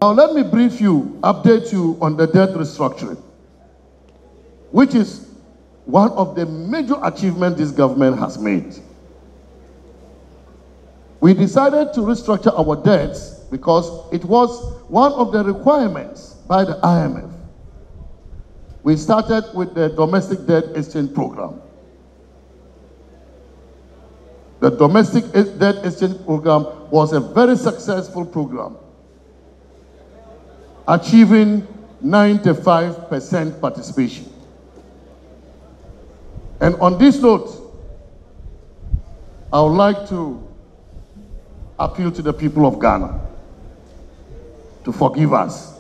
Now let me update you on the debt restructuring, which is one of the major achievements this government has made. We decided to restructure our debts because it was one of the requirements by the IMF. We started with the domestic debt exchange program. The domestic debt exchange program was a very successful program, achieving 95% participation. And on this note, I would like to appeal to the people of Ghana to forgive us.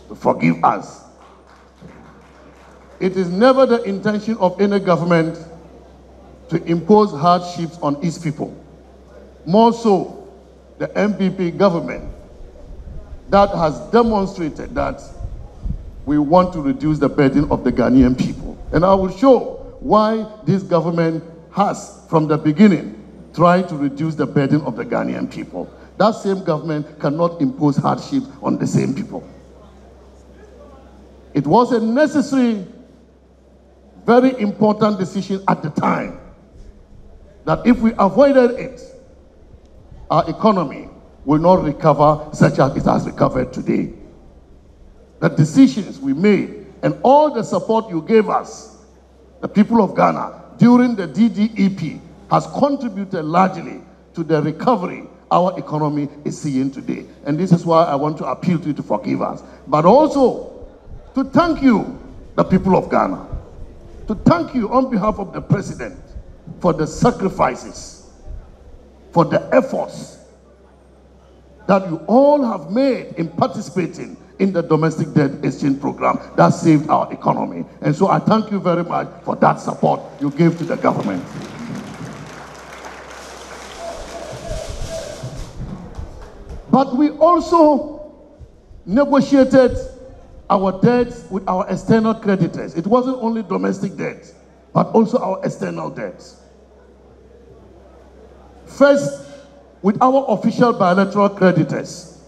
To forgive us. It is never the intention of any government to impose hardships on its people. More so, the NPP government that has demonstrated that we want to reduce the burden of the Ghanaian people. And I will show why this government has, from the beginning, tried to reduce the burden of the Ghanaian people. That same government cannot impose hardships on the same people. It was a necessary, very important decision at the time that if we avoided it, our economy will not recover such as it has recovered today. The decisions we made and all the support you gave us, the people of Ghana, during the DDEP has contributed largely to the recovery our economy is seeing today. And this is why I want to appeal to you to forgive us. But also to thank you, the people of Ghana, to thank you on behalf of the President for the sacrifices, for the efforts that you all have made in participating in the domestic debt exchange program that saved our economy. And so I thank you very much for that support you gave to the government. But we also negotiated our debts with our external creditors. It wasn't only domestic debt, but also our external debts. First, with our official bilateral creditors.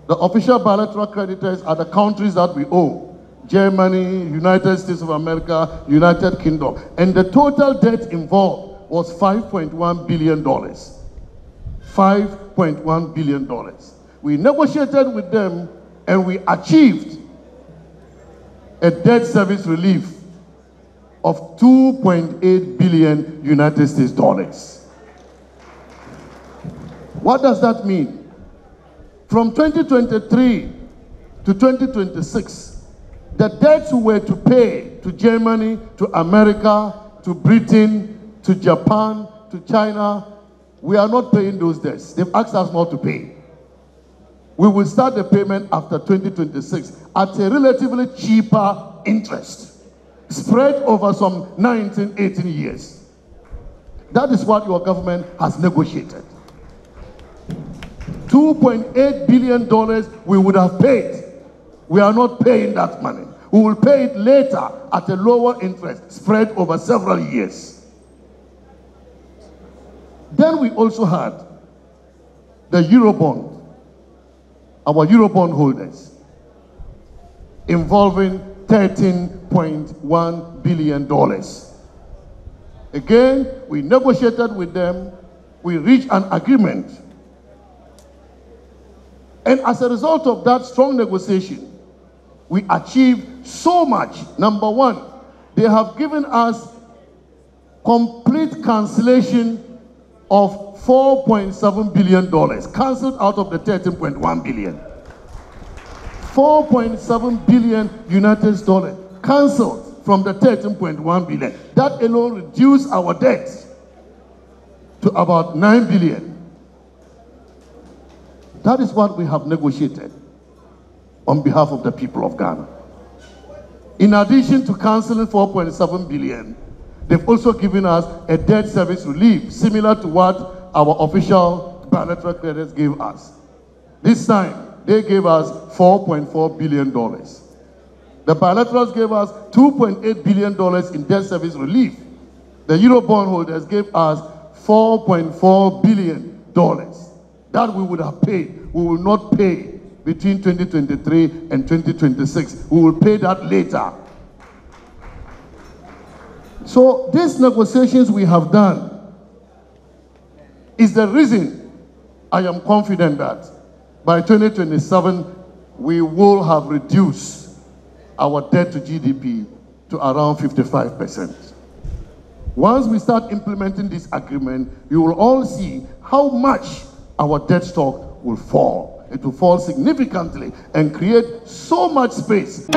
The official bilateral creditors are the countries that we owe: Germany, United States of America, United Kingdom. And the total debt involved was $5.1 billion. $5.1 billion. We negotiated with them and we achieved a debt service relief of $2.8 billion United States dollars. What does that mean? From 2023 to 2026, the debts we were to pay to Germany, to America, to Britain, to Japan, to China, we are not paying those debts. They've asked us not to pay. We will start the payment after 2026 at a relatively cheaper interest, spread over some 19, 18 years. That is what your government has negotiated. $2.8 billion we would have paid. We are not paying that money. We will pay it later at a lower interest, spread over several years. Then we also had the Eurobond, our Eurobond holders, involving $13.1 billion. Again, we negotiated with them, we reached an agreement. And as a result of that strong negotiation, we achieved so much. Number one, they have given us complete cancellation of $4.7 billion, cancelled out of the $13.1 billion. $4.7 billion United States dollars, cancelled from the $13.1 billion. That alone reduced our debt to about $9 billion. That is what we have negotiated on behalf of the people of Ghana. In addition to cancelling $4.7 billion, they've also given us a debt service relief, similar to what our official bilateral creditors gave us. This time, they gave us $4.4 billion. The bilaterals gave us $2.8 billion in debt service relief. The Eurobond holders gave us $4.4 billion. that we would have paid, we will not pay between 2023 and 2026. We will pay that later. So these negotiations we have done is the reason I am confident that by 2027 we will have reduced our debt to GDP to around 55%. Once we start implementing this agreement, you will all see how much our debt stock will fall. It will fall significantly and create so much space.